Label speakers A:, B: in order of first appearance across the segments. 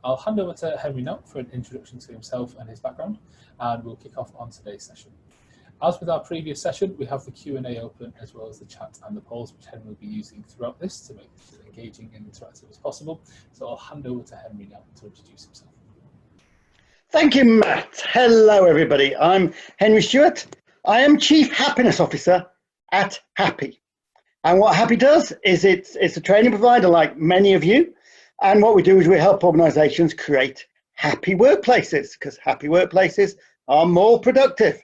A: I'll hand over to Henry now for an introduction to himself and his background, and we'll kick off on today's session. As with our previous session, we have the Q&A open as well as the chat and the polls, which Henry will be using throughout this to make this as engaging and interactive as possible. So I'll hand over to Henry now to introduce himself.
B: Thank you, Matt. Hello, everybody. I'm Henry Stewart. I am Chief Happiness Officer at Happy. And what Happy does is it's a training provider like many of you. And what we do is we help organisations create happy workplaces, because happy workplaces are more productive.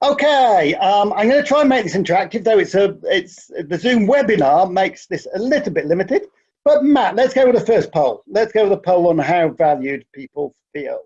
B: Okay, I'm going to try and make this interactive, though the Zoom webinar makes this a little bit limited. But Matt, let's go with the first poll. Let's go with the poll on how valued people feel.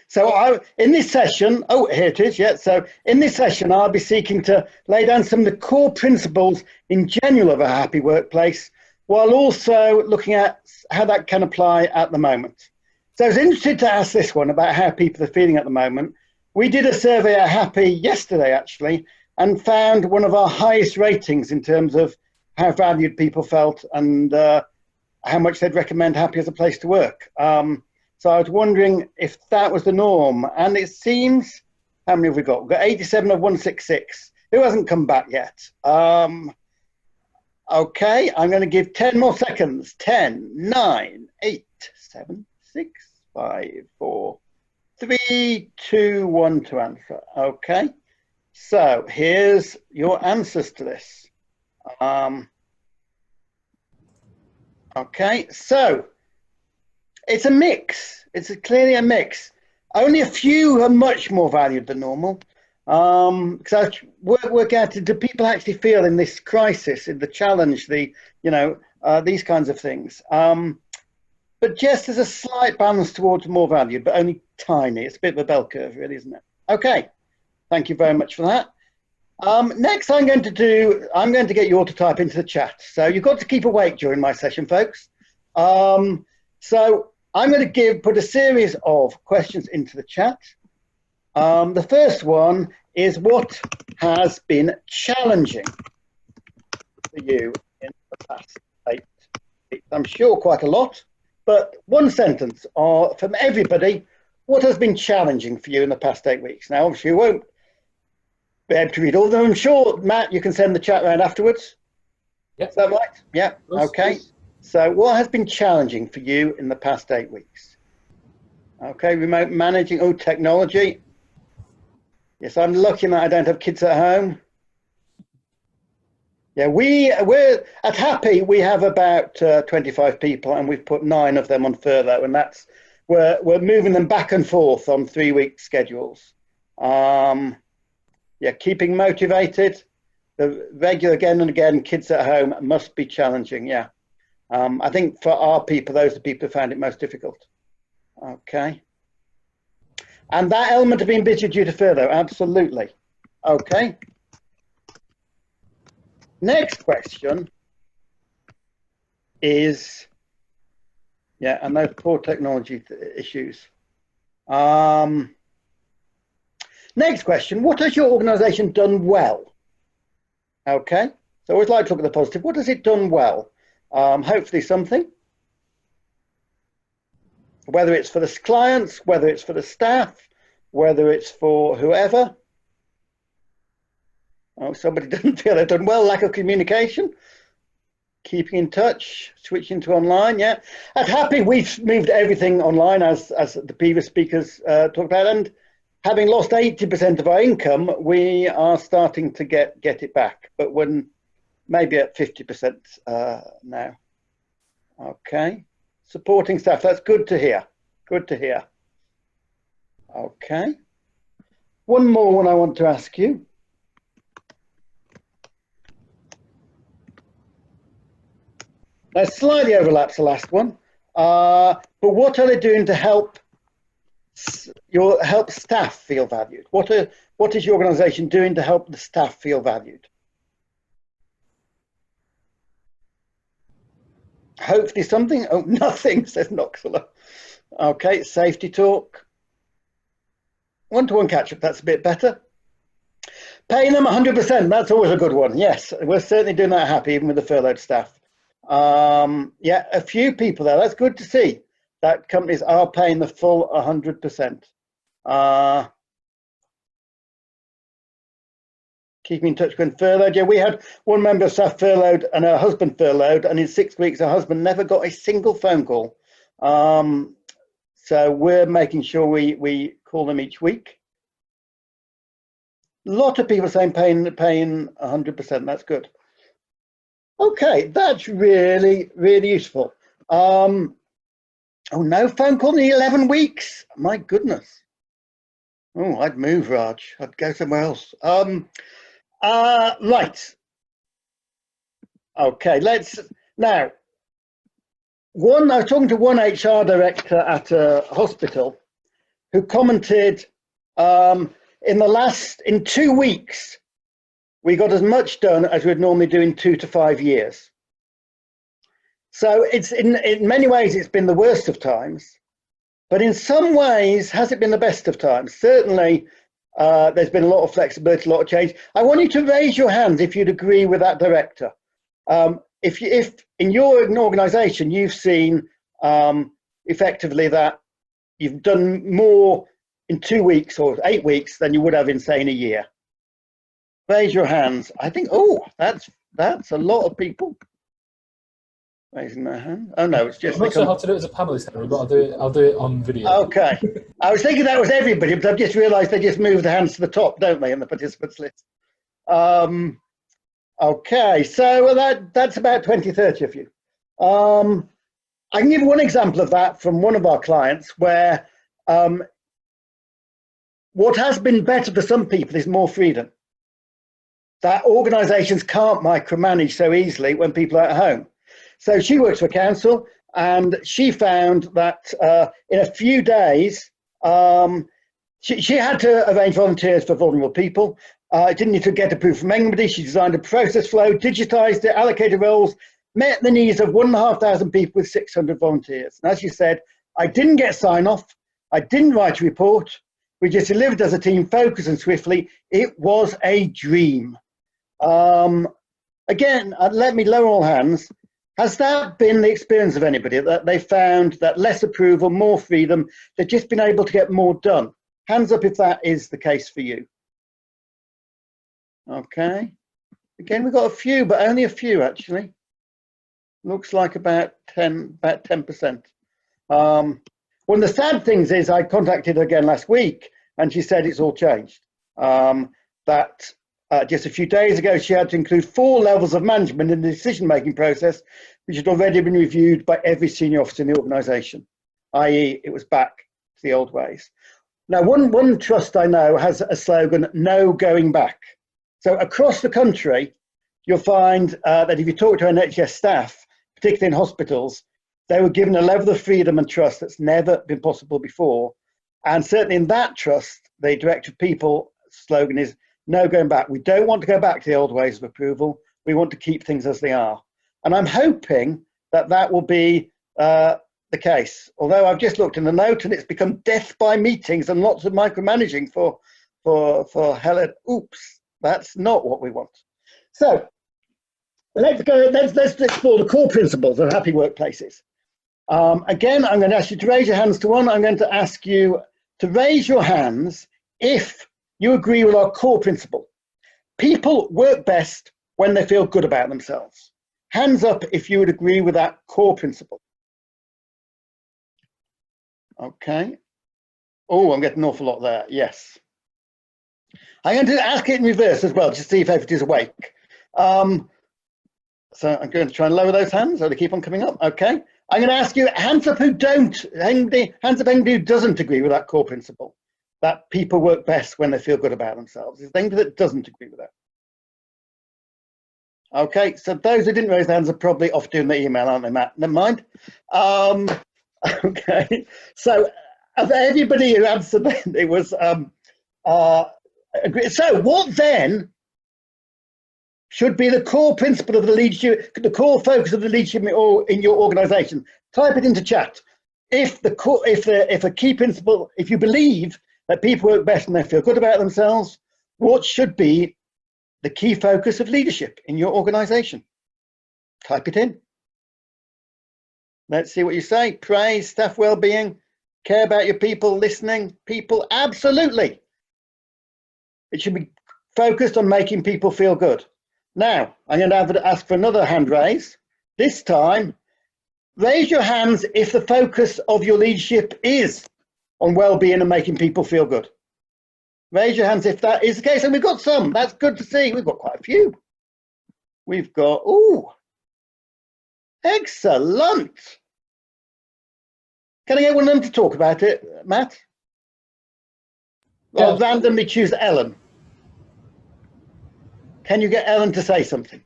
B: So in this session, oh, here it is, yeah. So in this session, I'll be seeking to lay down some of the core principles in general of a happy workplace, while also looking at how that can apply at the moment. So I was interested to ask this one about how people are feeling at the moment. We did a survey at Happy yesterday, actually, and found one of our highest ratings in terms of how valued people felt and how much they'd recommend Happy as a place to work. So I was wondering if that was the norm. And it seems, how many have we got? We've got 87 of 166. Who hasn't come back yet? Okay, I'm going to give 10 more seconds. 10, 9, 8, 7, 6, 5, 4, 3, 2, 1 to answer. Okay, so here's your answers to this. Okay, so it's a mix. It's clearly a mix. Only a few are much more valued than normal. Because I work out, do people actually feel in this crisis, in the challenge, these kinds of things? But just there's a slight balance towards more valued, but only tiny. It's a bit of a bell curve, really, isn't it? Okay, thank you very much for that. Next, I'm going to get you all to type into the chat. So you've got to keep awake during my session, folks. So I'm going to put a series of questions into the chat. The first one is, what has been challenging for you in the past 8 weeks? I'm sure quite a lot, but one sentence from everybody. What has been challenging for you in the past 8 weeks? Now, obviously, you won't be able to read all of them. I'm sure, Matt, you can send the chat around afterwards.
A: Yep.
B: Is that right? Yeah. Okay. So what has been challenging for you in the past 8 weeks? Okay, remote managing, technology. Yes, I'm lucky that I don't have kids at home. Yeah, we're at Happy, we have about 25 people, and we've put 9 of them on furlough, and we're moving them back and forth on 3-week schedules. Yeah, keeping motivated, the regular again and again, kids at home must be challenging, yeah. I think for our people, those are the people who found it most difficult. Okay. And that element of being busy due to furlough, absolutely. Okay. Next question is, yeah, and those poor technology issues. Next question, what has your organisation done well? Okay, so I always like to look at the positive. What has it done well? Hopefully something, whether it's for the clients, whether it's for the staff, whether it's for whoever. Oh, somebody doesn't feel they've done well. Lack of communication, keeping in touch, switching to online. Yeah, at Happy, we've moved everything online, as the previous speakers talked about, and having lost 80% of our income, we are starting to get it back, but when maybe at 50% now. Okay, supporting staff, that's good to hear. Good to hear. Okay, one more one I want to ask you. Now, slightly overlaps the last one, but what are they doing to help staff feel valued? What is your organisation doing to help the staff feel valued? Hopefully something. Oh, nothing, says Noxula. Okay, safety talk. One-to-one catch-up, that's a bit better. Paying them 100%, that's always a good one. Yes, we're certainly doing that Happy, even with the furloughed staff. Yeah, a few people there. That's good to see that companies are paying the full 100%. Keeping in touch when furloughed. Yeah, we had one member of staff furloughed and her husband furloughed, and in 6 weeks her husband never got a single phone call. So we're making sure we call them each week. A lot of people saying paying 100%. That's good. Okay, that's really, really useful. Oh, no phone call in 11 weeks. My goodness. Oh, I'd move, Raj. I'd go somewhere else. Right. Okay, let's now. I was talking to one HR director at a hospital who commented, in 2 weeks, we got as much done as we'd normally do in 2 to 5 years. So it's in many ways, it's been the worst of times, but in some ways, has it been the best of times? Certainly, there's been a lot of flexibility, a lot of change. I want you to raise your hands if you'd agree with that director. If in your organisation you've seen effectively that you've done more in 2 weeks or 8 weeks than you would have in, say, in a year. Raise your hands. I think, oh, that's a lot of people raising their hand. Oh no, it's just.
A: I'm not sure how to do it as a panelist, Henry, but I'll do it on video.
B: Okay. I was thinking that was everybody, but I've just realised they just move the hands to the top, don't they, in the participants list? Okay, so that's about 20, 30 of you. I can give one example of that from one of our clients where what has been better for some people is more freedom. That organisations can't micromanage so easily when people are at home. So she works for a council, and she found that in a few days, she had to arrange volunteers for vulnerable people. Didn't need to get approved from anybody. She designed a process flow, digitised it, allocated roles, met the needs of 1,500 people with 600 volunteers. And as she said, I didn't get sign-off. I didn't write a report. We just delivered as a team, focused and swiftly. It was a dream. Again, let me lower all hands. Has that been the experience of anybody, that they found that less approval, more freedom, they've just been able to get more done? Hands up if that is the case for you. Okay. Again, we've got a few, but only a few actually. Looks like about 10%. One of the sad things is I contacted her again last week, and she said it's all changed. Just a few days ago, she had to include 4 levels of management in the decision-making process, which had already been reviewed by every senior officer in the organisation, i.e. it was back to the old ways. Now, one trust I know has a slogan, no going back. So across the country, you'll find that if you talk to NHS staff, particularly in hospitals, they were given a level of freedom and trust that's never been possible before. And certainly in that trust, the Director of People slogan is, no going back. We don't want to go back to the old ways of approval. We want to keep things as they are. And I'm hoping that that will be the case. Although I've just looked in the note and it's become death by meetings and lots of micromanaging for Helen. Oops, that's not what we want. So let's explore the core principles of happy workplaces. Again, I'm going to ask you to raise your hands to one. I'm going to ask you to raise your hands if you agree with our core principle. People work best when they feel good about themselves. Hands up if you would agree with that core principle. Okay. Oh, I'm getting an awful lot there. Yes. I'm going to ask it in reverse as well, just to see if everybody's awake. So I'm going to try and lower those hands, so they keep on coming up. Okay. I'm going to ask you, hands up who don't, hands up anybody who doesn't agree with that core principle, that people work best when they feel good about themselves. Is there anybody that doesn't agree with that? Okay, so those who didn't raise their hands are probably off doing the email, aren't they, Matt? Never mind. Okay, so of everybody who answered, it was agree. So what then should be the core principle of the leadership, the core focus of the leadership in your organisation? Type it into chat. If a key principle, if you believe that people work best when they feel good about themselves, what should be the key focus of leadership in your organisation? Type it in. Let's see what you say. Praise, staff well-being, care about your people, listening, people, absolutely. It should be focused on making people feel good. Now, I'm going to ask for another hand raise. This time, raise your hands if the focus of your leadership is on well-being and making people feel good. Raise your hands if that is the case. And we've got some. That's good to see. We've got quite a few. We've got, ooh, excellent. Can I get one of them to talk about it, Matt? I'll randomly choose Ellen. Can you get Ellen to say something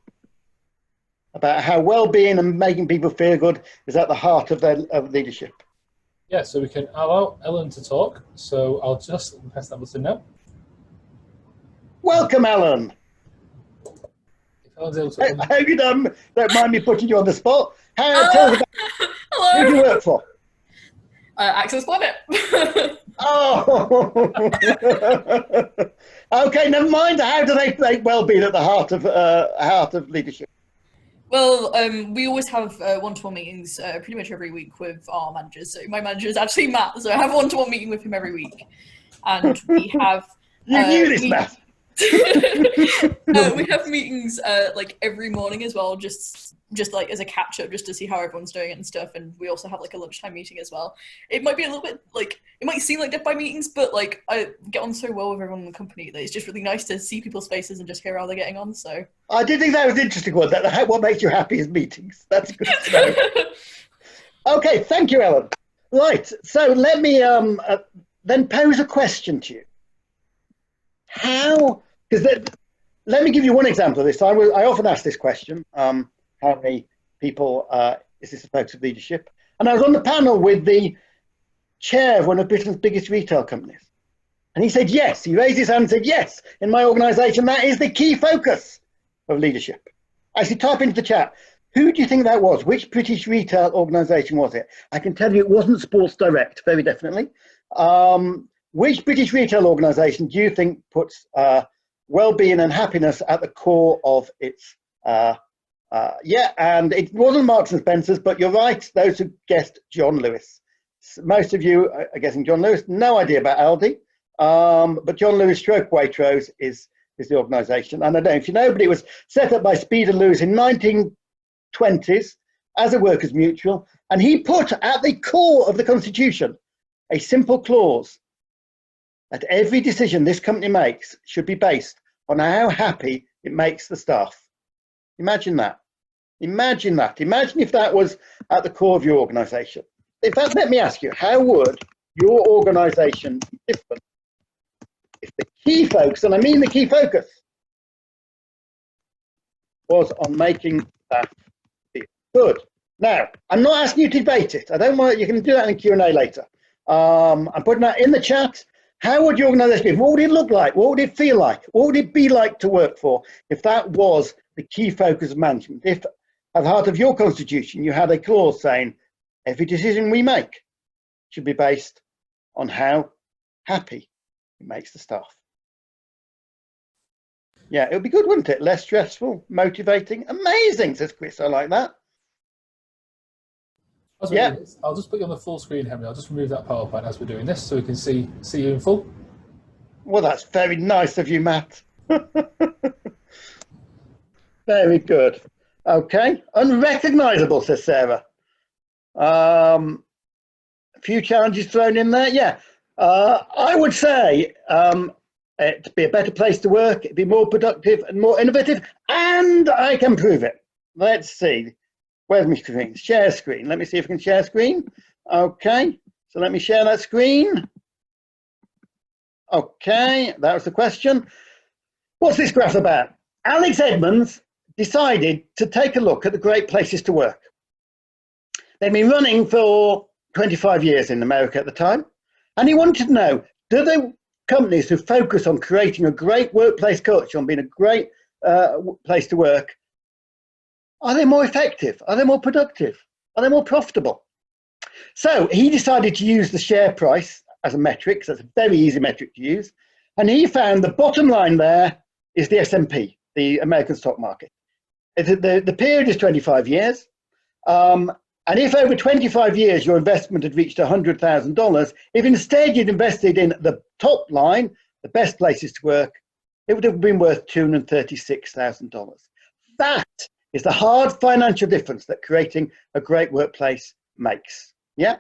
B: about how well-being and making people feel good is at the heart of their leadership?
A: Yeah, so we can allow Ellen to talk. So I'll just press that button now.
B: Welcome, Ellen.
A: If Ellen's able to...
B: I hope you don't mind me putting you on the spot. Tell us about
C: hello.
B: who do you work for?
C: Access Planet.
B: Oh, okay. Never mind. How do they make well-being at the heart of leadership?
C: Well, we always have one-to-one meetings pretty much every week with our managers. So my manager is actually Matt, so I have a one-to-one meeting with him every week, and we have.
B: You knew this, Matt.
C: We have meetings like every morning as well, just like as a catch up, just to see how everyone's doing it and stuff. And we also have like a lunchtime meeting as well. It might be a little bit like, it might seem like death by meetings, but like I get on so well with everyone in the company that it's just really nice to see people's faces and just hear how they're getting on. So
B: I did think that was an interesting one. What makes you happy is meetings. That's good to know. Okay, thank you, Ellen. Right, so let me then pose a question to you. Let me give you one example of this. I often ask this question, how many people is this a focus of leadership? And I was on the panel with the chair of one of Britain's biggest retail companies. And he said, yes, he raised his hand and said, yes, in my organisation, that is the key focus of leadership. Actually, type into the chat, who do you think that was? Which British retail organisation was it? I can tell you it wasn't Sports Direct, very definitely. Which British retail organisation do you think puts well-being and happiness at the core of its, and it wasn't Marks and Spencer's, but you're right, those who guessed John Lewis. Most of you are guessing John Lewis, no idea about Aldi, but John Lewis stroke Waitrose is the organisation. And I don't know if you know, but it was set up by Speed and Lewis in 1920s as a workers' mutual, and he put at the core of the Constitution a simple clause that every decision this company makes should be based on how happy it makes the staff. Imagine that. Imagine that. Imagine if that was at the core of your organisation. In fact, let me ask you, how would your organisation be different if the key focus, and I mean the key focus, was on making staff feel good? Now, I'm not asking you to debate it. I don't want, you can do that in Q&A later. I'm putting that in the chat. How would your organisation be? What would it look like? What would it feel like? What would it be like to work for if that was the key focus of management? If at the heart of your constitution you had a clause saying every decision we make should be based on how happy it makes the staff. Yeah, it would be good, wouldn't it? Less stressful, motivating, amazing, says Chris. I like that.
A: Yeah. I'll just put you on the full screen, Henry. I'll just remove that PowerPoint as we're doing this so we can see you in full.
B: Well, that's very nice of you, Matt. Very good. Okay. Unrecognisable, says Sarah. A few challenges thrown in there. Yeah. I would say it'd be a better place to work. It'd be more productive and more innovative. And I can prove it. Let's see. Where's my screen? Share screen. Let me see if I can share screen. Okay, so let me share that screen. Okay, that was the question. What's this graph about? Alex Edmonds decided to take a look at the great places to work. They'd been running for 25 years in America at the time, and he wanted to know, do the companies who focus on creating a great workplace culture, on being a great place to work, are they more effective? Are they more productive? Are they more profitable? So he decided to use the share price as a metric, so it's a very easy metric to use. And he found the bottom line there is the S&P, the American stock market. The period is 25 years. And And if over 25 years your investment had reached $100,000, if instead you'd invested in the top line, the best places to work, it would have been worth $236,000. That is the hard financial difference that creating a great workplace makes. Yeah.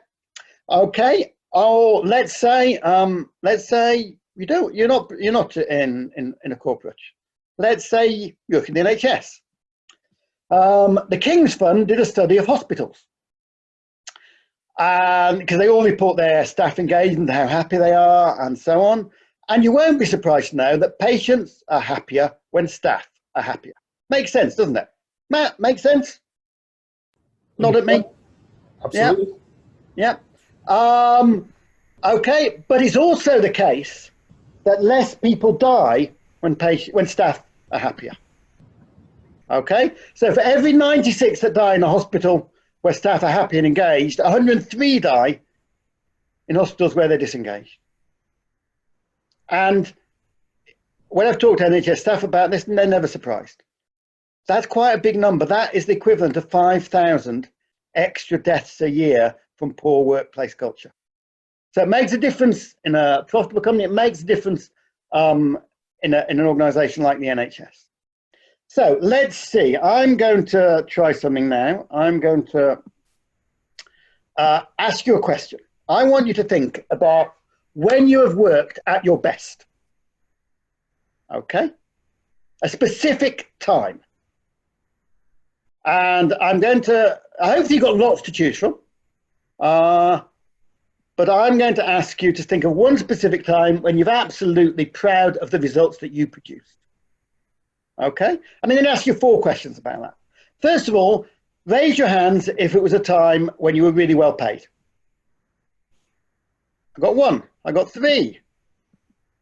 B: Okay. Oh, let's say you're not in a corporate. Let's say you work in the NHS. The King's Fund did a study of hospitals, because they all report their staff engagement, how happy they are, and so on. And you won't be surprised to know that patients are happier when staff are happier. Makes sense, doesn't it? Matt, makes sense? Nod at me.
A: Absolutely.
B: Yeah. Okay, but it's also the case that less people die when staff are happier. Okay, so for every 96 that die in a hospital where staff are happy and engaged, 103 die in hospitals where they're disengaged. And when I've talked to NHS staff about this, they're never surprised. That's quite a big number. That is the equivalent of 5,000 extra deaths a year from poor workplace culture. So it makes a difference in a profitable company. It makes a difference in an organisation like the NHS. So let's see. I'm going to try something now. I'm going to ask you a question. I want you to think about when you have worked at your best. Okay? A specific time. And I'm going to, hopefully you've got lots to choose from. But I'm going to ask you to think of one specific time when you're absolutely proud of the results that you produced. Okay? And I'm going to ask you 4 questions about that. First of all, raise your hands if it was a time when you were really well paid. I got 1. I got 3.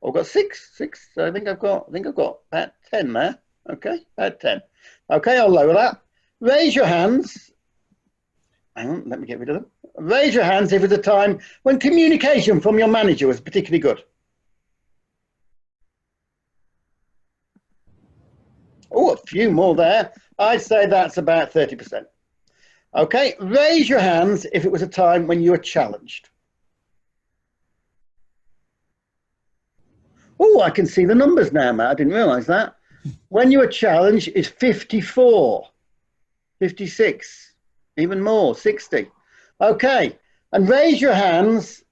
B: I've got 6. I think I've got about 10 there. Okay, about 10. Okay, I'll lower that. Raise your hands. Hang on, let me get rid of them. Raise your hands if it's a time when communication from your manager was particularly good. Oh, a few more there. I'd say that's about 30%. Okay, raise your hands if it was a time when you were challenged. Oh, I can see the numbers now, Matt. I didn't realise that. When you were challenged is 54, 56, even more, 60. Okay, and raise your hands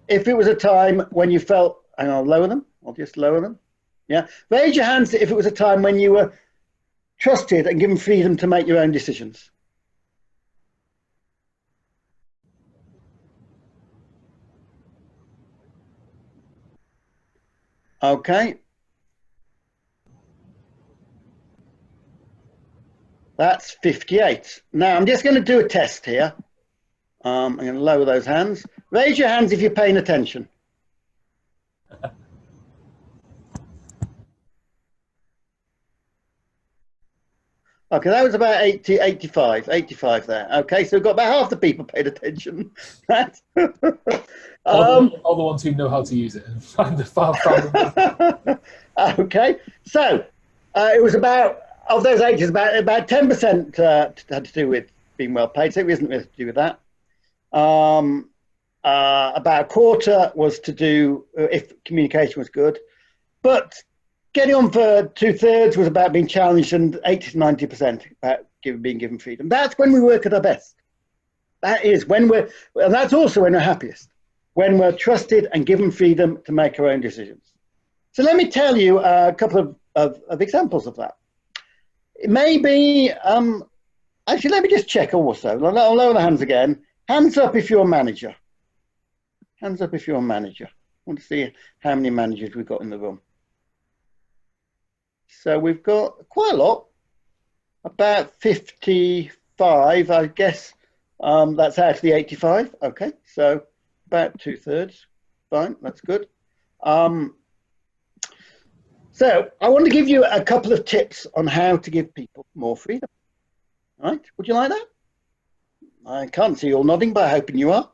B: if it was a time when you felt, and I'll lower them, I'll just lower them. Yeah, raise your hands if it was a time when you were trusted and given freedom to make your own decisions. Okay. That's 58. Now I'm just going to do a test here. I'm going to lower those hands. Raise your hands if you're paying attention. Okay, that was about 85 there. Okay, so we've got about half the people paid attention.
A: All the ones who know how to use it and find the file.
B: Okay, so it was about, of those ages, about 10% had to do with being well paid, so it isn't really to do with that. About a quarter was to do if communication was good, but getting on for 2/3 was about being challenged, and 80 to 90% about being given freedom. That's when we work at our best. That is when and that's also when we're happiest, when we're trusted and given freedom to make our own decisions. So let me tell you a couple of examples of that. It may be, actually, let me just check also. I'll lower the hands again. Hands up if you're a manager. Hands up if you're a manager. I want to see how many managers we've got in the room. So we've got quite a lot, about 55, I guess. That's out of the 85. Okay, so about 2/3. Fine, that's good. So I want to give you a couple of tips on how to give people more freedom. All right, would you like that? I can't see you all nodding, but I'm hoping you are.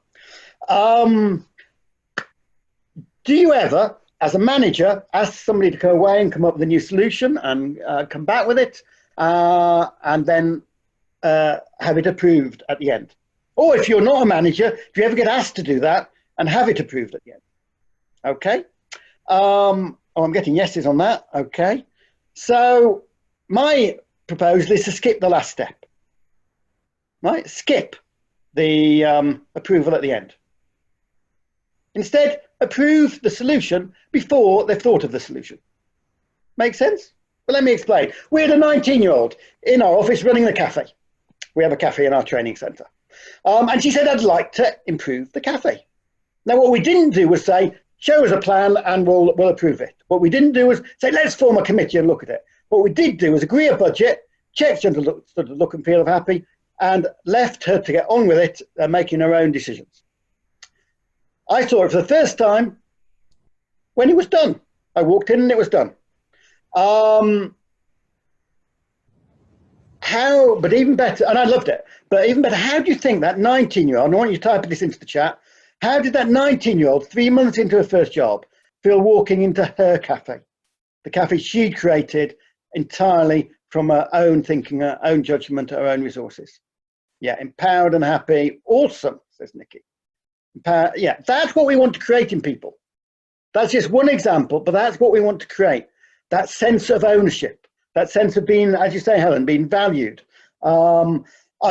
B: Do you ever, as a manager, ask somebody to go away and come up with a new solution and come back with it, and then have it approved at the end. Or if you're not a manager, do you ever get asked to do that and have it approved at the end? Okay. I'm getting yeses on that. Okay. So my proposal is to skip the last step. Right? Skip the approval at the end. Instead, approve the solution before they've thought of the solution. Make sense? But let me explain. We had a 19-year-old in our office running the cafe. We have a cafe in our training centre. And she said, I'd like to improve the cafe. Now, what we didn't do was say, show us a plan and we'll approve it. What we didn't do was say, let's form a committee and look at it. What we did do was agree a budget, check she understood the look and feel of happy, and left her to get on with it, making her own decisions. I saw it for the first time when it was done. I walked in and it was done. But even better, and I loved it, but even better, how do you think that 19-year-old, and I want you to type this into the chat, how did that 19-year-old, 3 months into her first job, feel walking into her cafe? The cafe she'd created entirely from her own thinking, her own judgment, her own resources. Yeah, empowered and happy. Awesome, says Nikki. Yeah, that's what we want to create in people. That's just one example, but that's what we want to create. That sense of ownership, that sense of being, as you say, Helen, being valued. I'll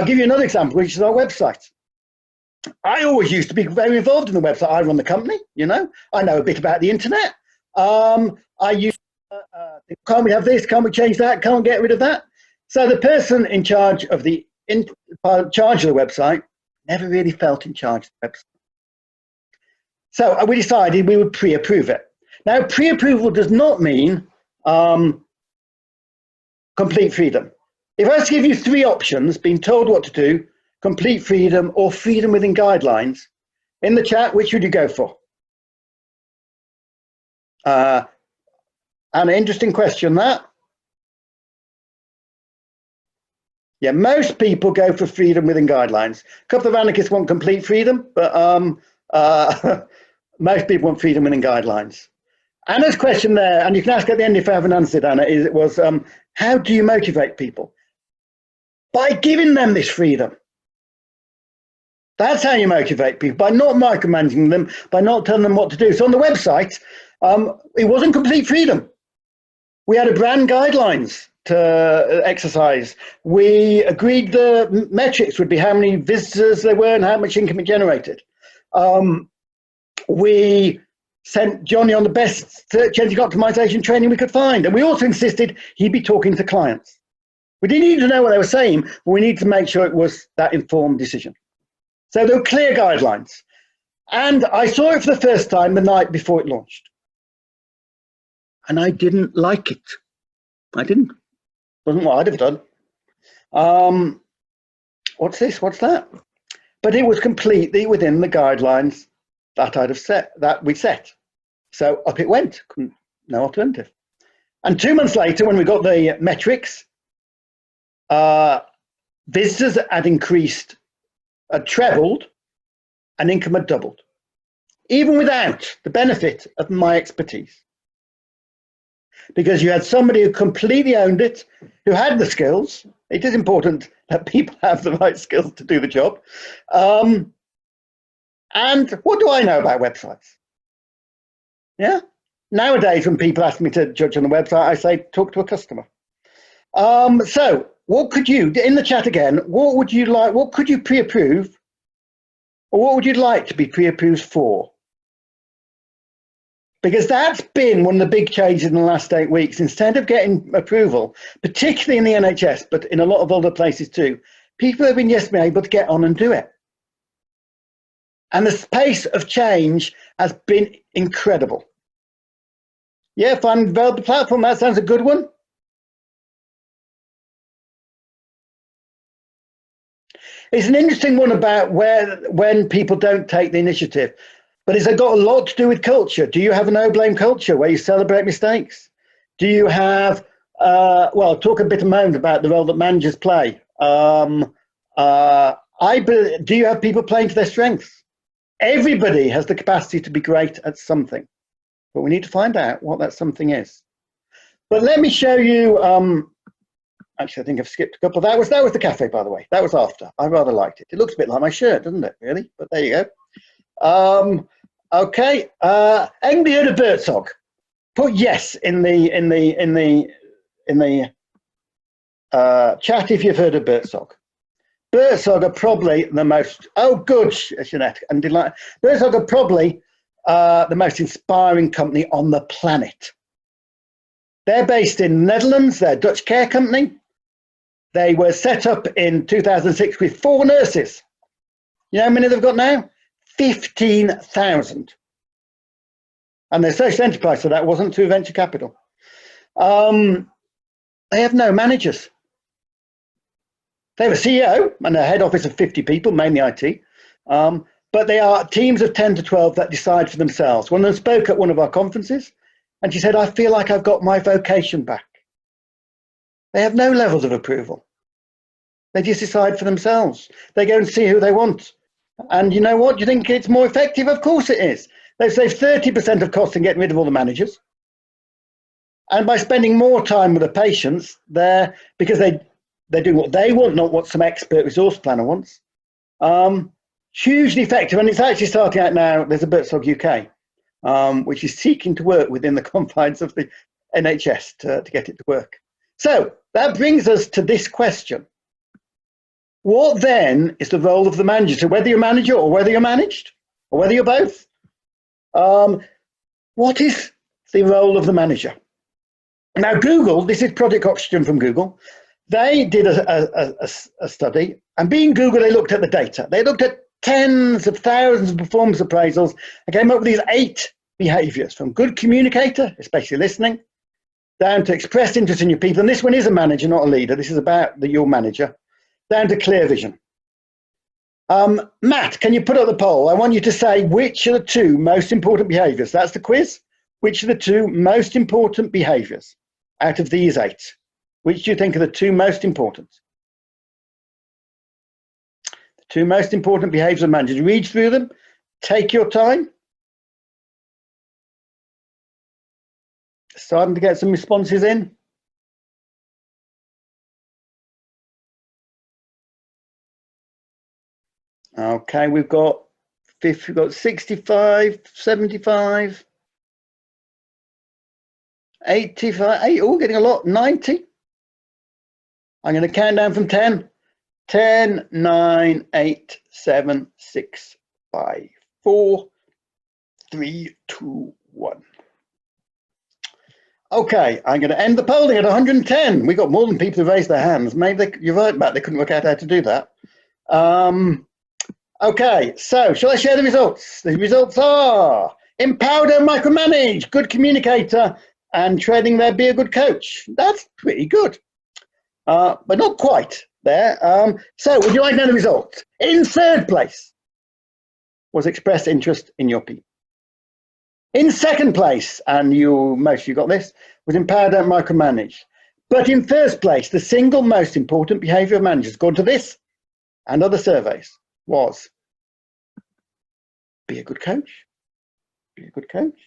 B: give you another example, which is our website. I always used to be very involved in the website. I run the company, you know. I know a bit about the internet. I used to think, can't we have this? Can't we change that? Can't we get rid of that? So the person in charge of the website never really felt in charge of the website. So we decided we would pre-approve it. Now, pre-approval does not mean complete freedom. If I was to give you 3 options, being told what to do, complete freedom or freedom within guidelines, in the chat, which would you go for? An interesting question, that. Yeah, most people go for freedom within guidelines. A couple of anarchists want complete freedom, but most people want freedom within guidelines. Anna's question there, and you can ask at the end if I haven't answered, Anna, was how do you motivate people? By giving them this freedom. That's how you motivate people, by not micromanaging them, by not telling them what to do. So on the website, it wasn't complete freedom. We had a brand guidelines to exercise. We agreed the metrics would be how many visitors there were and how much income it generated. We sent Johnny on the best search engine optimization training we could find. And we also insisted he'd be talking to clients. We didn't need to know what they were saying, but we needed to make sure it was that informed decision. So there were clear guidelines. And I saw it for the first time the night before it launched. And I didn't like it. I didn't. Wasn't what I'd have done. What's this? What's that? But it was completely within the guidelines that I'd have set, that we set. So up it went. No alternative. And 2 months later, when we got the metrics, visitors had increased, had trebled, and income had doubled, even without the benefit of my expertise. Because you had somebody who completely owned it, who had the skills. It is important that people have the right skills to do the job. And what do I know about websites? Yeah. Nowadays, when people ask me to judge on the website, I say, talk to a customer. So what could you, in the chat again, what would you like, what could you pre-approve? Or what would you like to be pre-approved for? Because that's been one of the big changes in the last 8 weeks. Instead of getting approval, particularly in the NHS, but in a lot of other places too, people have been able to get on and do it. And the pace of change has been incredible. Yeah, fun developer platform, that sounds a good one. It's an interesting one about when people don't take the initiative. But it's got a lot to do with culture. Do you have a no-blame culture where you celebrate mistakes? Do you have, well, talk a bit a moment about the role that managers play. Do you have people playing to their strengths? Everybody has the capacity to be great at something, but we need to find out what that something is. But let me show you Actually, I think I've skipped a couple. That was the cafe, by the way. That was after. I rather liked it. It looks a bit like my shirt, doesn't it? Really? But there you go. Okay. Anybody heard of Birdsong? Put yes in the chat if you've heard of Birdsong. Birdsong are probably the most. Oh, good, Jeanette, and delight. Birdsong are probably the most inspiring company on the planet. They're based in the Netherlands. They're a Dutch care company. They were set up in 2006 with 4 nurses. You know how many they've got now? 15,000. And their social enterprise for that wasn't through venture capital. They have no managers. They have a CEO and a head office of 50 people, mainly IT. But they are teams of 10 to 12 that decide for themselves. One of them spoke at one of our conferences, and she said, I feel like I've got my vocation back. They have no levels of approval. They just decide for themselves. They go and see who they want. And you know what? Do you think it's more effective? Of course it is. They've saved 30% of costs in getting rid of all the managers. And by spending more time with the patients, because they do what they want, not what some expert resource planner wants. Hugely effective. And it's actually starting out now. There's a Birdsong UK, which is seeking to work within the confines of the NHS to get it to work. So that brings us to this question. What then is the role of the manager? So whether you're a manager or whether you're managed or whether you're both, what is the role of the manager? Now, Google, this is Project Oxygen from Google. They did a study, and being Google, they looked at the data. They looked at tens of thousands of performance appraisals and came up with these 8 behaviors, from good communicator, especially listening, down to expressed interest in your people. And this one is a manager, not a leader. This is about your manager. Down to clear vision. Matt, can you put up the poll? I want you to say which are the 2 most important behaviors. That's the quiz. Which are the 2 most important behaviors out of these 8? Which do you think are the 2 most important? The 2 most important behaviors of managers. Read through them. Take your time. Starting to get some responses in. Okay, we've got 65, 75, 85, oh, getting a lot, 90. I'm going to count down from 10. 10, 9, 8, 7, 6, 5, 4, 3, 2, 1. Okay, I'm going to end the polling at 110. We got more than people who raised their hands. Maybe you're right, Matt, they couldn't work out how to do that. Okay, so shall I share the results? The results are empower, don't micromanage, good communicator, and training there, be a good coach. That's pretty good, but not quite there. So would you like to know the results? In 3rd place was express interest in your people. In 2nd place, and most of you got this, was empower, don't micromanage. But in 1st place, the single most important behavior of managers, according to this and other surveys, was be a good coach. Be a good coach.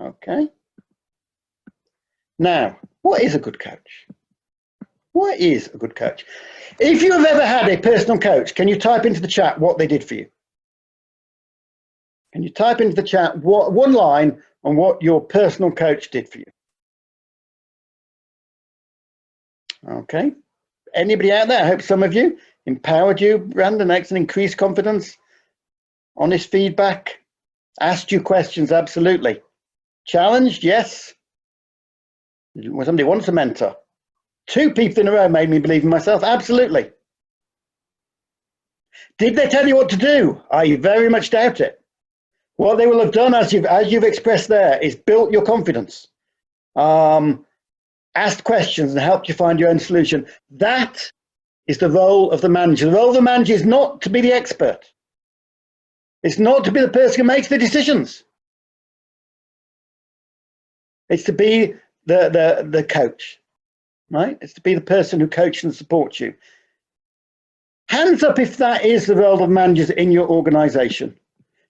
B: Okay. Now, what is a good coach? What is a good coach? If you have ever had a personal coach, can you type into the chat what they did for you? Can you type into the chat one line on what your personal coach did for you? Okay. Anybody out there? I hope some of you. Empowered you, Brandon, excellent, increased confidence, honest feedback, asked you questions, absolutely. Challenged, yes. Somebody wants a mentor. 2 people in a row made me believe in myself, absolutely. Did they tell you what to do? I very much doubt it. What they will have done, as you've expressed there, is built your confidence, asked questions and helped you find your own solution. That is the role of the manager. The role of the manager is not to be the expert. It's not to be the person who makes the decisions. It's to be the coach, right? It's to be the person who coaches and supports you. Hands up if that is the role of managers in your organization.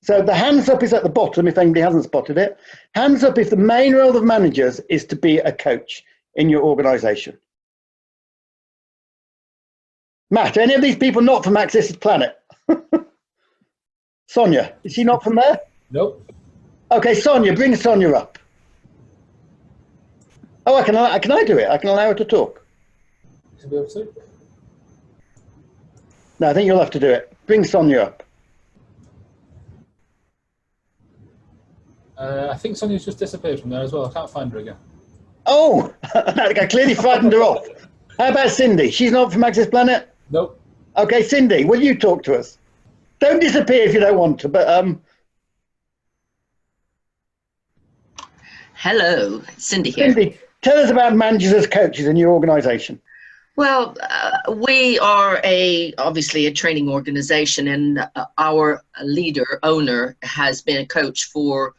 B: So the hands up is at the bottom if anybody hasn't spotted it. Hands up if the main role of managers is to be a coach in your organization. Matt, any of these people not from Axis Planet? Sonia, is she not from there?
A: Nope.
B: Okay, Sonia, bring Sonia up. Oh, can I do it? I can allow her to talk.
A: Should be able to.
B: No, I think you'll have to do it. Bring Sonia up.
A: I think Sonia's just disappeared from there as well. I can't find her again.
B: Oh, I clearly frightened her off. How about Cindy? She's not from Axis Planet?
A: Nope.
B: Okay, Cindy, will you talk to us? Don't disappear if you don't want to, but
D: Hello, Cindy here.
B: Cindy, tell us about managers as coaches in your organisation.
D: Well, we are obviously a training organization, and our owner, has been a coach for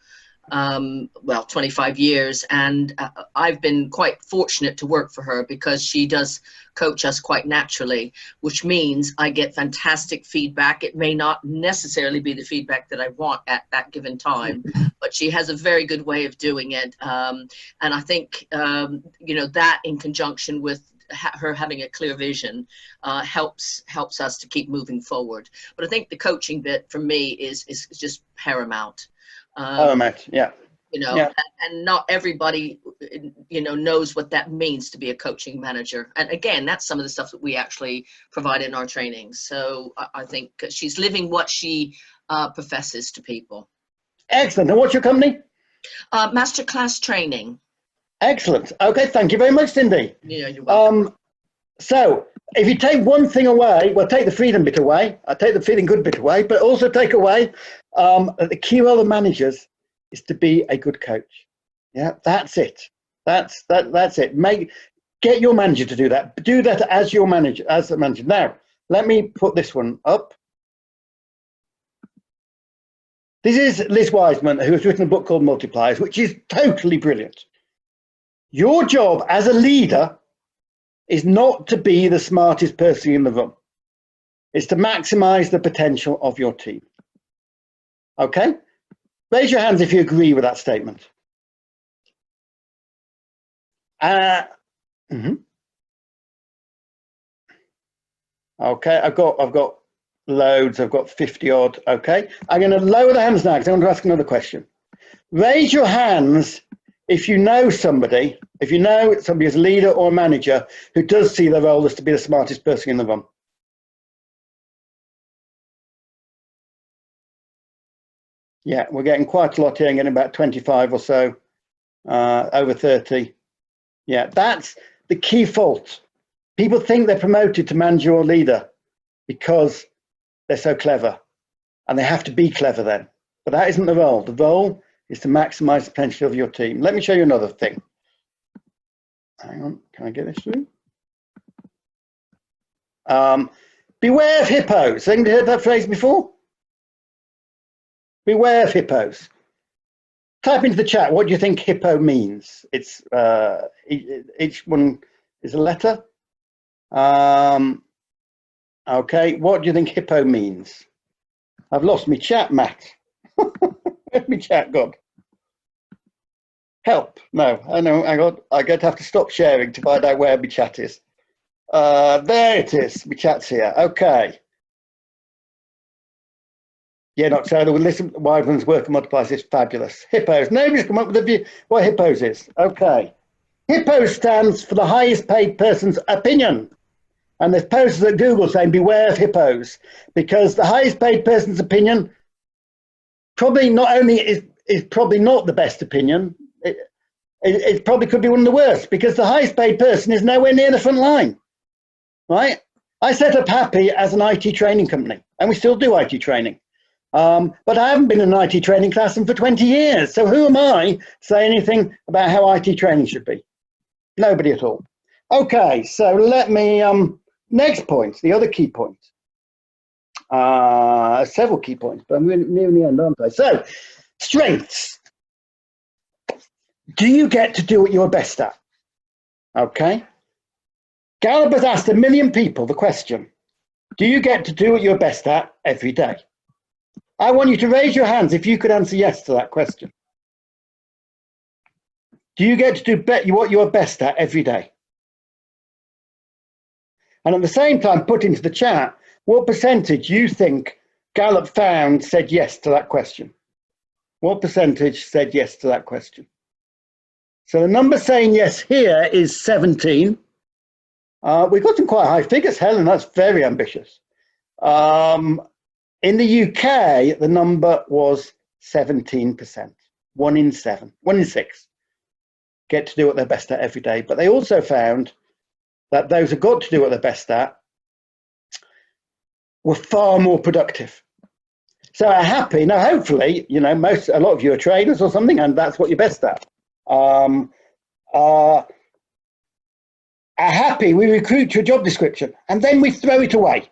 D: 25 years, and I've been quite fortunate to work for her because she does coach us quite naturally, which means I get fantastic feedback. It may not necessarily be the feedback that I want at that given time, but she has a very good way of doing it, and I think that in conjunction with her having a clear vision helps us to keep moving forward. But I think the coaching bit for me is just paramount.
B: Yeah.
D: And not everybody, knows what that means to be a coaching manager. And again, that's some of the stuff that we actually provide in our training. So I think she's living what she professes to people.
B: Excellent. And what's your company?
D: Masterclass Training.
B: Excellent. Okay, thank you very much, Cindy.
D: Yeah, you're welcome.
B: So if you take one thing away, well, take the freedom bit away, I take the feeling good bit away, but also take away the key role of managers is to be a good coach. Yeah, that's it. That's it. Get your manager to do that. Do that as your manager, as the manager. Now, let me put this one up. This is Liz Wiseman, who has written a book called Multipliers, which is totally brilliant. Your job as a leader is not to be the smartest person in the room. It's to maximize the potential of your team. Okay? Raise your hands if you agree with that statement. Okay, I've got loads. I've got 50 odd. Okay, I'm going to lower the hands now because I want to ask another question. Raise your hands if you know somebody as a leader or a manager who does see their role as to be the smartest person in the room. Yeah, we're getting quite a lot here, getting about 25 or so, over 30. Yeah, that's the key fault. People think they're promoted to manager or leader because they're so clever, and they have to be clever then. But that isn't the role. The role is to maximize the potential of your team. Let me show you another thing. Hang on, can I get this through? Beware of hippos. Have you heard that phrase before? Beware of hippos. Type into the chat, what do you think hippo means? It's each one is a letter. Okay, what do you think hippo means? I've lost my chat, Matt. Where's my chat gone? Help. No, I know, hang on. I'm going to have to stop sharing to find out where my chat is. There it is. My chat's here. Okay. Yeah, not so. Listen, Wiseman's work and multipliers is fabulous. Hippos. Nobody's come up with a view what hippos is. Okay. Hippos stands for the highest paid person's opinion. And there's posters at Google saying beware of hippos, because the highest paid person's opinion probably not only is probably not the best opinion, it probably could be one of the worst, because the highest paid person is nowhere near the front line, right? I set up Happy as an IT training company, and we still do IT training. But I haven't been in an IT training class for 20 years. So who am I to say anything about how IT training should be? Nobody at all. Okay, so let me, next point, the other key point. Several key points, but I'm near the end, aren't I? So, strengths. Do you get to do what you're best at? Okay. Gallup has asked 1 million people the question, do you get to do what you're best at every day? I want you to raise your hands if you could answer yes to that question. Do you get to do what you're best at every day? And at the same time, put into the chat what percentage you think Gallup found said yes to that question. What percentage said yes to that question? So the number saying yes here is 17. We've got some quite high figures, Helen. That's very ambitious. In the UK, the number was 17%. 1 in 7, 1 in 6 get to do what they're best at every day. But they also found that those who got to do what they're best at were far more productive. So are happy. Now, hopefully, you know, a lot of you are trainers or something, and that's what you're best at. Are happy, we recruit to a job description, and then we throw it away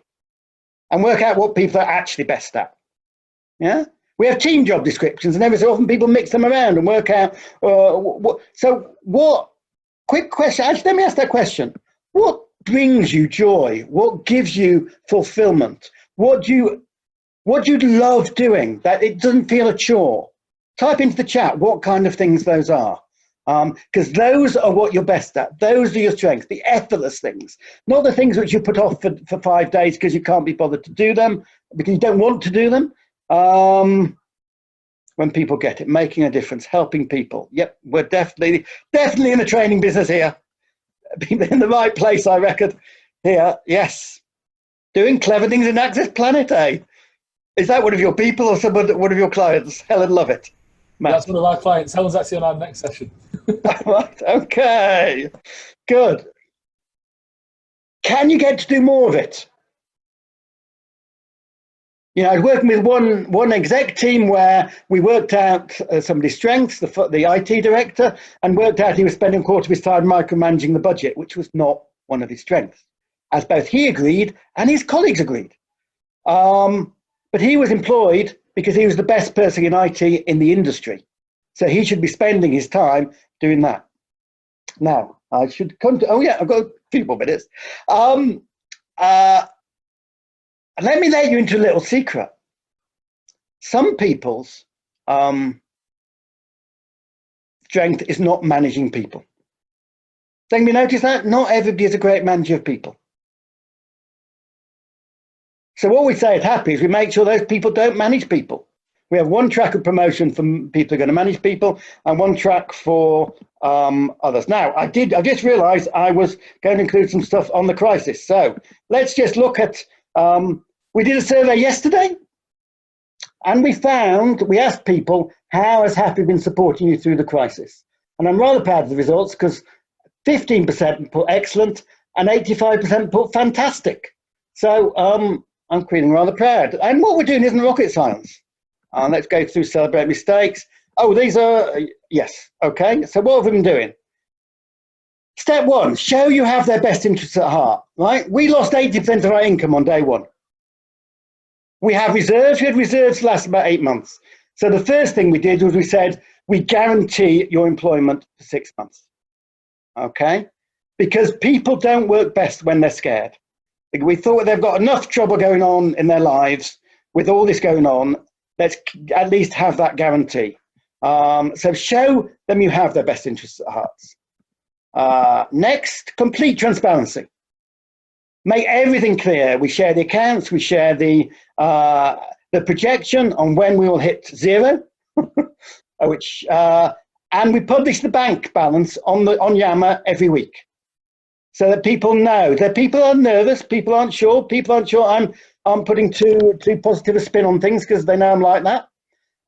B: and work out what people are actually best at. Yeah, we have team job descriptions, and every so often people mix them around and work out. Quick question. Actually, let me ask that question. What brings you joy? What gives you fulfillment? What do you love doing that it doesn't feel a chore? Type into the chat what kind of things those are. Because those are what you're best at. Those are your strengths, the effortless things, not the things which you put off for 5 days because you can't be bothered to do them, because you don't want to do them. When people get it, making a difference, helping people. Yep, we're definitely in the training business here. People in the right place, I reckon. Here, yes. Doing clever things in Access Planet, eh? Is that one of your people or one of your clients? Helen, love it. Matt.
A: That's one of our clients. Helen's actually on our next session.
B: Right, okay, good. Can you get to do more of it? You know, I was working with one exec team where we worked out somebody's strengths, the IT director, and worked out he was spending a quarter of his time micromanaging the budget, which was not one of his strengths, as both he agreed and his colleagues agreed. But he was employed because he was the best person in IT in the industry. So he should be spending his time doing that. Now, I should come to, I've got a few more minutes. Let me let you into a little secret. Some people's strength is not managing people. Have you noticed that? Not everybody is a great manager of people. So what we say at Happy is we make sure those people don't manage people. We have one track of promotion for people who are going to manage people and one track for others. Now, I just realized I was going to include some stuff on the crisis. So let's just look at, we did a survey yesterday and we asked people, how has Happy been supporting you through the crisis? And I'm rather proud of the results because 15% put excellent and 85% put fantastic. So I'm feeling rather proud. And what we're doing isn't rocket science. Let's go through celebrate mistakes. Oh, these are, yes, okay. So what have we been doing? Step 1, show you have their best interests at heart, right? We lost 80% of our income on day 1. We have reserves. We had reserves last about 8 months. So the first thing we did was we said, we guarantee your employment for 6 months, okay? Because people don't work best when they're scared. We thought they've got enough trouble going on in their lives with all this going on. Let's at least have that guarantee. So show them you have their best interests at heart. Next, complete transparency. Make everything clear. We share the accounts. We share the projection on when we will hit 0, and we publish the bank balance on Yammer every week, so that people know. That people are nervous. People aren't sure. I'm putting too positive a spin on things because they know I'm like that.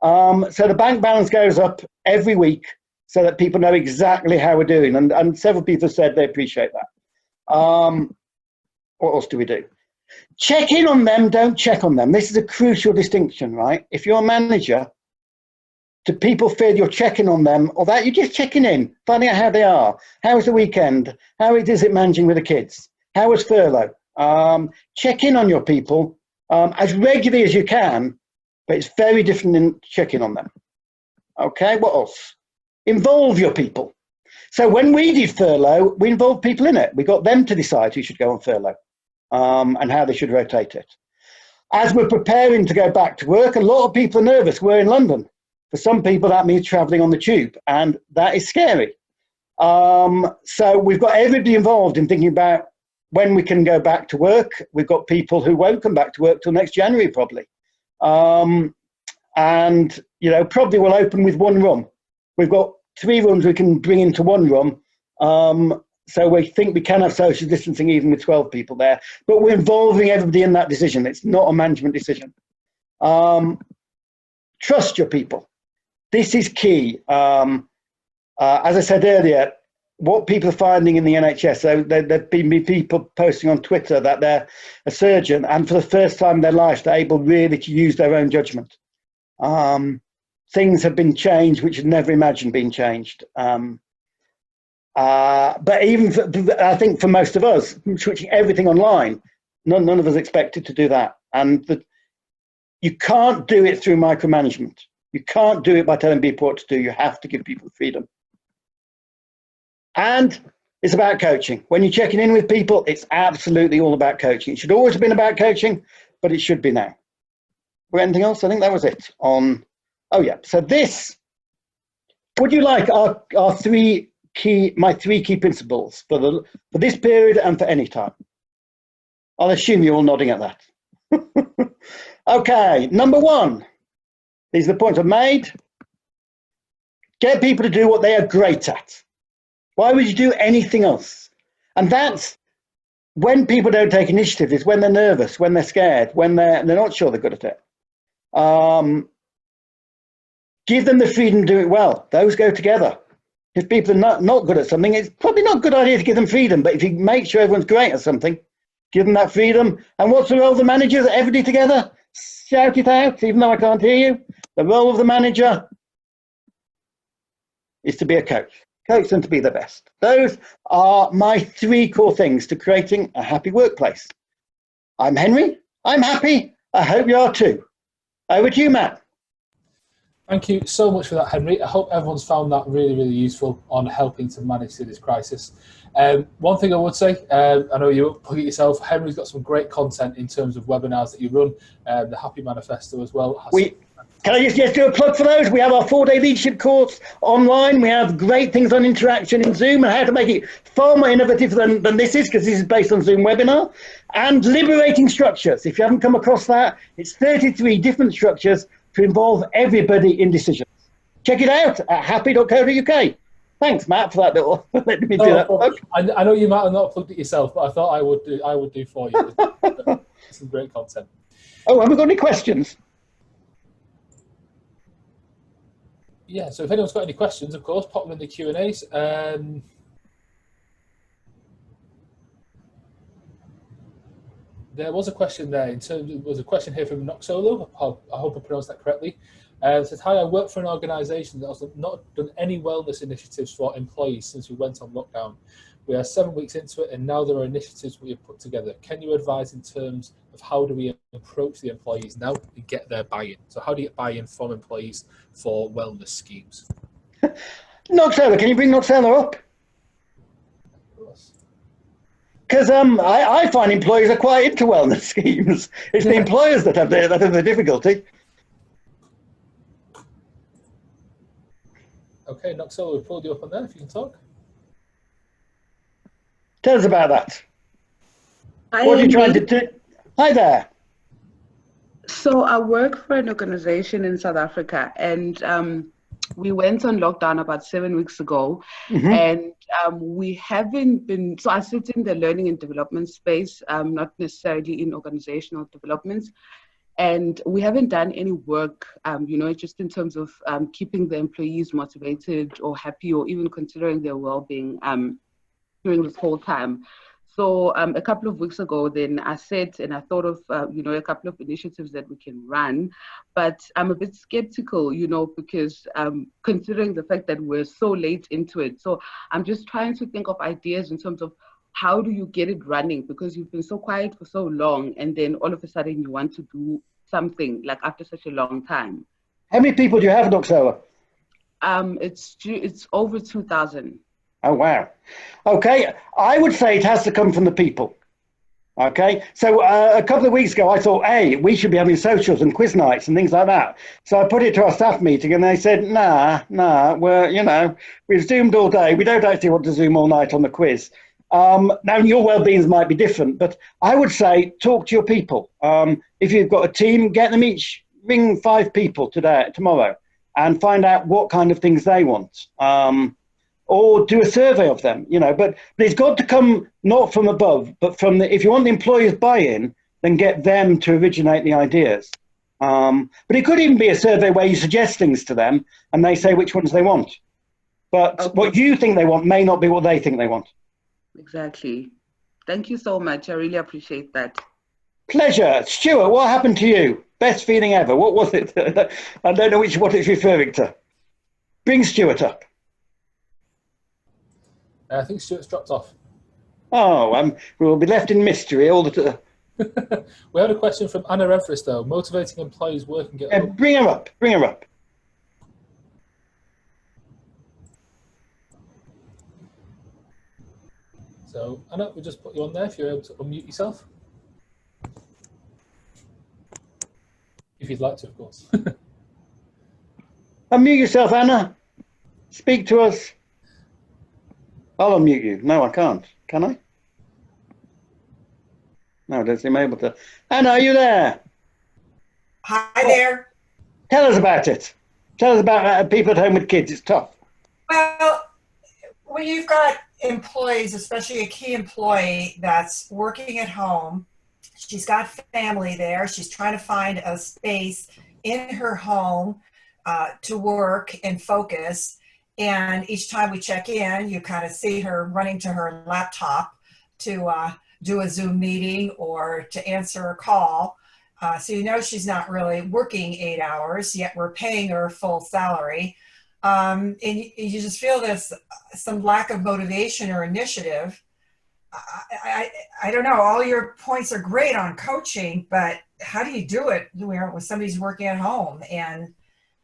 B: So the bank balance goes up every week so that people know exactly how we're doing. And several people have said they appreciate that. What else do we do? Check in on them, don't check on them. This is a crucial distinction, right? If you're a manager, do people feel you're checking on them or that you're just checking in, finding out how they are? How was the weekend? How is it managing with the kids? How was furlough? Check in on your people as regularly as you can, but it's very different in checking on them. Okay, what else? Involve your people. So when we did furlough, we involved people in it. We got them to decide who should go on furlough and how they should rotate it. As we're preparing to go back to work, a lot of people are nervous. We're in London. For some people, that means traveling on the tube, and that is scary. So we've got everybody involved in thinking about when we can go back to work. We've got people who won't come back to work till next January probably. And, you know, probably we'll open with one room. We've got 3 rooms we can bring into one room. So we think we can have social distancing even with 12 people there. But we're involving everybody in that decision. It's not a management decision. Trust your people. This is key. As I said earlier, what people are finding in the NHS, so there've been people posting on Twitter that they're a surgeon, and for the first time in their life, they're able really to use their own judgment. Things have been changed which had never imagined being changed. But even I think for most of us, switching everything online, none of us expected to do that. And you can't do it through micromanagement. You can't do it by telling people what to do. You have to give people freedom. And it's about coaching. When you're checking in with people, it's absolutely all about coaching. It should always have been about coaching, but it should be now. For anything else? I think that was it on, oh yeah. So this, would you like my 3 key principles for this period and for any time? I'll assume you're all nodding at that. Okay, number 1. These are the points I've made. Get people to do what they are great at. Why would you do anything else? And that's when people don't take initiative, is when they're nervous, when they're scared, when they're not sure they're good at it. Give them the freedom to do it well. Those go together. If people are not good at something, it's probably not a good idea to give them freedom, but if you make sure everyone's great at something, give them that freedom. And what's the role of the manager? Everybody together? Shout it out, even though I can't hear you. The role of the manager is to be a coach. Coach them to be the best. Those are my 3 core things to creating a happy workplace. I'm Henry. I'm happy. I hope you are too. Over to you, Matt.
A: Thank you so much for that, Henry. I hope everyone's found that really, really useful on helping to manage through this crisis. One thing I would say, I know you plug it yourself, Henry's got some great content in terms of webinars that you run, the Happy Manifesto as well.
B: Can I just do a plug for those? We have our 4-day leadership course online. We have great things on interaction in Zoom and how to make it far more innovative than this is, because this is based on Zoom webinar. And liberating structures. If you haven't come across that, it's 33 different structures to involve everybody in decisions. Check it out at happy.co.uk. Thanks, Matt, for that little. Let me do that. Okay.
A: I know you might have not plugged it yourself, but I thought I would do for you. Some great content.
B: Oh, have we got any questions?
A: Yeah, so if anyone's got any questions, of course, pop them in the Q&As. There was a question there, there was a question here from Noxolo, I hope I pronounced that correctly. It says, hi, I work for an organisation that has not done any wellness initiatives for employees since we went on lockdown. We are 7 weeks into it and now there are initiatives we have put together. Can you advise in terms of how do we approach the employees now and get their buy-in? So how do you get buy-in from employees for wellness schemes?
B: Noxella, can you bring Noxella up? Because I find employees are quite into wellness schemes. It's the employers that have the difficulty.
A: Okay, Noxella, we've pulled you up on there if you can talk.
B: Tell us about that. What are you trying to do? Hi there.
E: So I work for an organization in South Africa, and we went on lockdown about 7 weeks ago, and we haven't been, so I sit in the learning and development space, not necessarily in organizational developments, and we haven't done any work, just in terms of keeping the employees motivated or happy or even considering their well-being during this whole time. So a couple of weeks ago, then I said, and I thought of, a couple of initiatives that we can run, but I'm a bit skeptical, because considering the fact that we're so late into it. So I'm just trying to think of ideas in terms of how do you get it running? Because you've been so quiet for so long, and then all of a sudden you want to do something like after such a long time.
B: How many people do you have, Noxella?
E: It's over 2,000.
B: Oh, wow. Okay, I would say it has to come from the people. Okay, so a couple of weeks ago, I thought, hey, we should be having socials and quiz nights and things like that. So I put it to our staff meeting and they said, nah, we've Zoomed all day. We don't actually want to Zoom all night on the quiz. Now, your well-beings might be different, but I would say talk to your people. If you've got a team, get them each, ring 5 people tomorrow, and find out what kind of things they want. Or do a survey of them, but it's got to come not from above, but from if you want the employer's buy-in, then get them to originate the ideas. But it could even be a survey where you suggest things to them and they say which ones they want. But
E: Okay.
B: what you think they want may not be what they think they want.
E: Exactly. Thank you so much. I really appreciate that.
B: Pleasure. Stewart, what happened to you? Best feeling ever. What was it? I don't know what it's referring to. Bring Stewart up.
A: I think Stuart's dropped off.
B: Oh, we'll be left in mystery all the time.
A: We had a question from Anna Everest, though. Motivating employees working at home.
B: Bring her up. Bring her up.
A: So, Anna, we'll just put you on there if you're able to unmute yourself. If you'd like to, of course.
B: Unmute yourself, Anna. Speak to us. I'll unmute you. No, I can't. Can I? No, I don't seem able to. Anna, are you there?
F: Hi there.
B: Tell us about it. Tell us about people at home with kids. It's tough.
F: Well, when you've got employees, especially a key employee that's working at home, she's got family there, she's trying to find a space in her home to work and focus. And each time we check in, you kind of see her running to her laptop to do a Zoom meeting or to answer a call. So you know she's not really working 8 hours, yet we're paying her full salary. And you just feel this, some lack of motivation or initiative. I don't know, all your points are great on coaching, but how do you do it when somebody's working at home? And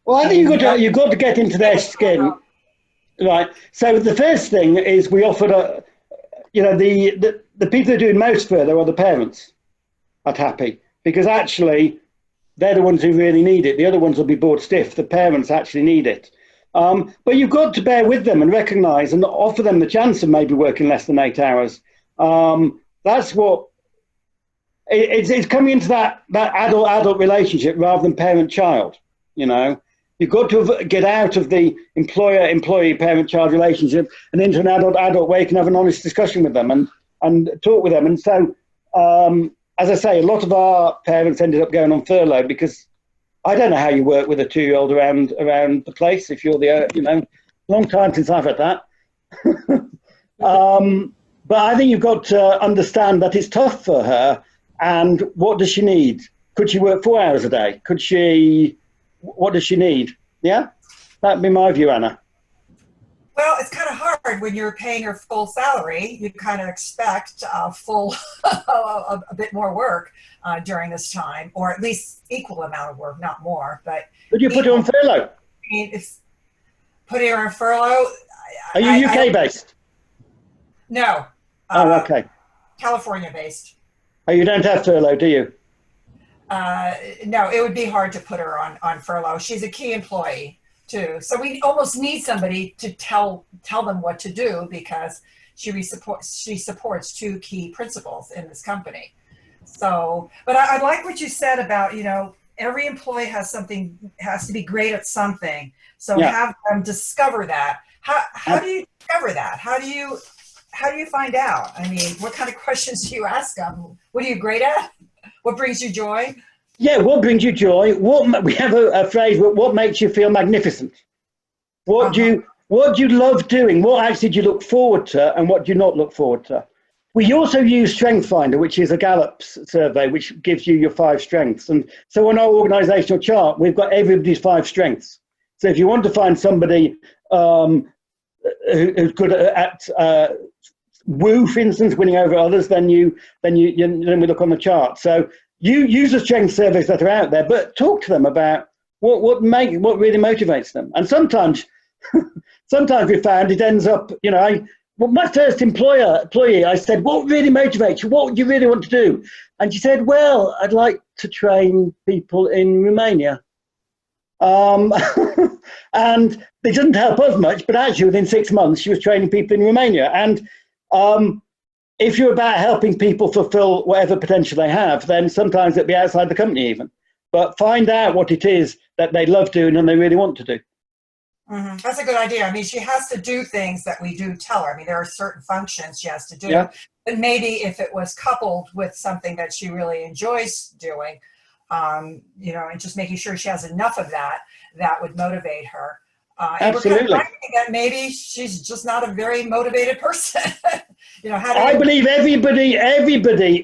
B: well, I think you've got to get into their skin. Right. So the first thing is we offered the people who are doing most furlough are the parents at Happy, because actually they're the ones who really need it. The other ones will be bored stiff. The parents actually need it. But you've got to bear with them and recognise and offer them the chance of maybe working less than 8 hours. That's what it's coming into that adult relationship rather than parent-child. You've got to get out of the employer-employee parent-child relationship and into an adult where you can have an honest discussion with them and talk with them. And so, as I say, a lot of our parents ended up going on furlough because I don't know how you work with a 2-year-old around the place if you're long time since I've had that. But I think you've got to understand that it's tough for her. And what does she need? Could she work 4 hours a day? What does she need? Yeah, that'd be my view, Anna.
F: well, it's kind of hard when you're paying her full salary. You kind of expect a bit more work during this time, or at least equal amount of work, not more. But
B: Could you put her on furlough?
F: I mean, if putting her on furlough.
B: Are you UK based?
F: No.
B: Oh, okay.
F: California based.
B: Oh, you don't have furlough, do you?
F: No, it would be hard to put her on furlough. She's a key employee too. So we almost need somebody to tell them what to do because she supports 2 key principles in this company. So, but I like what you said about, every employee has to be great at something. So
B: Yeah.
F: Have them discover that. How do you discover that? How do you find out? I mean, what kind of questions do you ask them? What are you great at? What brings you joy?
B: Yeah, what brings you joy? We have a phrase, what makes you feel magnificent? What do you love doing? What actually do you look forward to and what do you not look forward to? We also use Strength Finder, which is a Gallup survey, which gives you your 5 strengths. And so on our organisational chart, we've got everybody's 5 strengths. So if you want to find somebody who's good at woo, for instance, winning over others, then we look on the chart. So you use the strength surveys that are out there, but talk to them about what really motivates them. And sometimes we found it ends up, my first employee, I said, what really motivates you? What do you really want to do? And she said, well, I'd like to train people in Romania. And it doesn't help us much, but actually within 6 months, she was training people in Romania. And if you're about helping people fulfill whatever potential they have, then sometimes it'll be outside the company even. But find out what it is that they love doing and they really want to do.
F: Mm-hmm. That's a good idea. I mean, she has to do things that we do tell her. I mean, there are certain functions she has to do.
B: Yeah.
F: But maybe if it was coupled with something that she really enjoys doing, you know, and just making sure she has enough of that, that would motivate her. And we're kind of
B: Absolutely.
F: finding that maybe she's just not a very motivated person. You know, how do
B: I believe everybody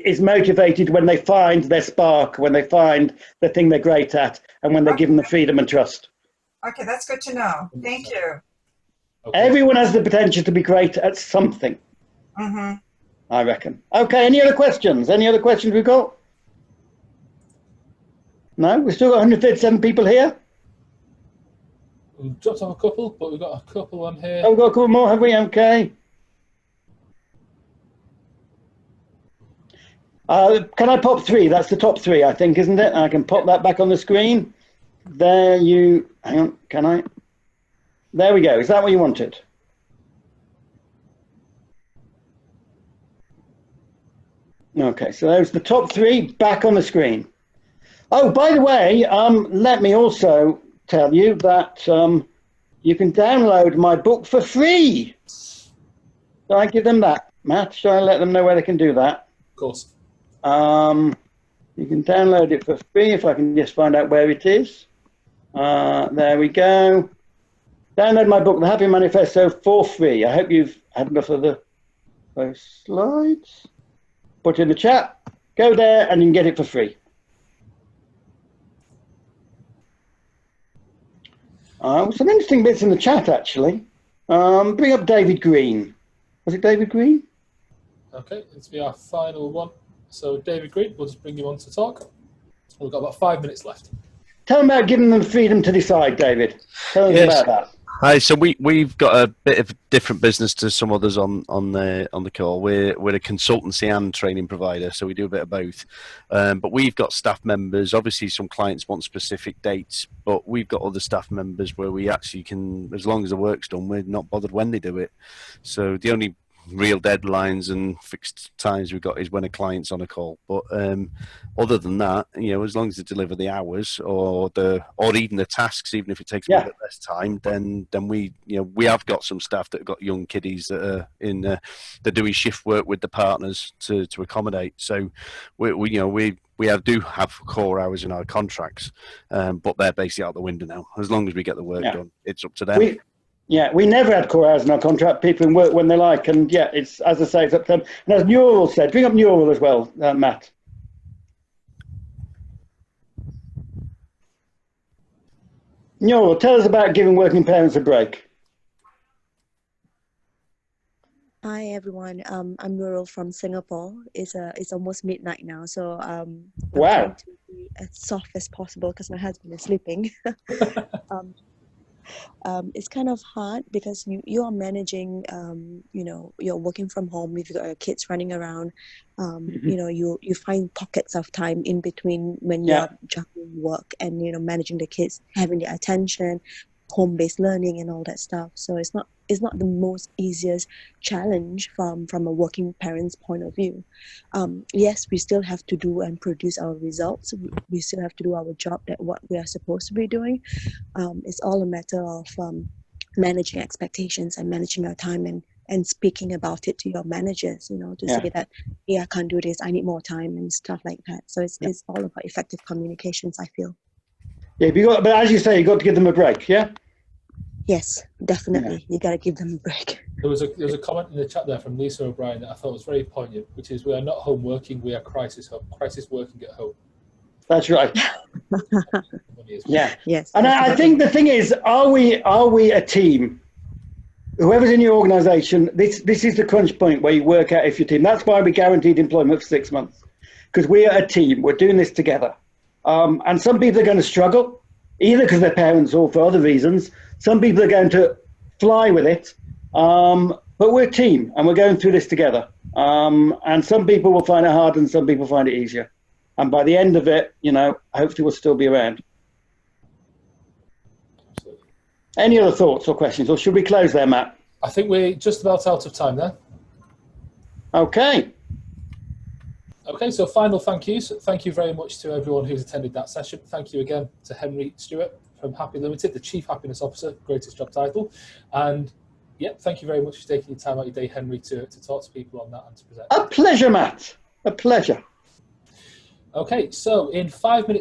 B: is motivated when they find their spark, when they find the thing they're great at, and when they're given the freedom and trust.
F: Okay, that's good to know. Thank you.
A: Okay.
B: Everyone has the potential to be great at something,
F: Mm-hmm.
B: I reckon. Okay, any other questions? Any other questions we've got? No? We've still got 157 people here?
A: We've dropped off a couple, but we've got a couple on here.
B: Oh, we've got a couple more, have we? Okay. Can I pop 3? That's the top 3, I think, isn't it? I can pop that back on the screen. There you, hang on, can I? There we go. Is that what you wanted? Okay, so there's the top 3 back on the screen. Oh, by the way, let me also tell you that you can download my book for free. Shall I give them that, Matt? Shall I let them know where they can do that?
A: Of course.
B: You can download it for free if I can just find out where it is. There we go. Download my book, The Happy Manifesto, for free. I hope you've had enough of those slides. Put it in the chat. Go there and you can get it for free. Some interesting bits in the chat, actually. Bring up David Green. Was it David Green?
A: Okay, this will be our final one. So David Green, we'll just bring you on to talk. We've got about 5 minutes left.
B: Tell them about giving them freedom to decide, David. Tell us about that.
G: Hi. So we've got a bit of different business to some others on the call. We're a consultancy and training provider, so we do a bit of both. But we've got staff members. Obviously, some clients want specific dates, but we've got other staff members where we actually can, as long as the work's done, we're not bothered when they do it. So the only real deadlines and fixed times we've got is when a client's on a call. But other than that, you know, as long as they deliver the hours or even the tasks, even if it takes a bit less time, then we have got some staff that have got young kiddies that are they're doing shift work with the partners to accommodate. So we do have core hours in our contracts, but they're basically out the window now. As long as we get the work done, it's up to them.
B: We never had core hours in our contract. People can work when they like, and it's, as I say, it's up to them. And as Neural said, bring up Neural as well, Matt. Neural, tell us about giving working parents a break.
H: Hi everyone, I'm Neural from Singapore. It's almost midnight now, so I'm trying to be as soft as possible because my husband is sleeping. It's kind of hard because you are managing, you're working from home, you've got your kids running around, you find pockets of time in between when you're juggling work and, managing the kids, having their attention, home-based learning and all that stuff. So it's not the most easiest challenge from a working parent's point of view. Yes, we still have to do and produce our results. We still have to do our job, that what we are supposed to be doing. It's all a matter of managing expectations and managing your time and speaking about it to your managers, to say that, I can't do this, I need more time and stuff like that. So it's all about effective communications, I feel.
B: Yeah, but as you say, you've got to give them a break, yeah?
H: Yes, definitely. You got to give them a break.
A: There was a comment in the chat there from Lisa O'Brien that I thought was very poignant, which is, we are not home working, we are crisis working at home.
B: That's right. Yeah.
H: Yes.
B: And I think the thing is, are we a team? Whoever's in your organisation, this is the crunch point where you work out if you're a team. That's why we guaranteed employment for 6 months, because we are a team. We're doing this together. And some people are going to struggle, either because they're parents or for other reasons. Some people are going to fly with it, but we're a team and we're going through this together. And some people will find it hard and some people find it easier. And by the end of it, hopefully we'll still be around.
A: Absolutely.
B: Any other thoughts or questions, or should we close there, Matt?
A: I think we're just about out of time there.
B: Okay.
A: Okay, so final thank yous. Thank you very much to everyone who's attended that session. Thank you again to Henry Stewart from Happy Limited, the Chief Happiness Officer, greatest job title. And yeah, thank you very much for taking your time out of your day, Henry, to talk to people on that and to present.
B: A pleasure, Matt. A pleasure.
A: Okay, so in 5 minutes.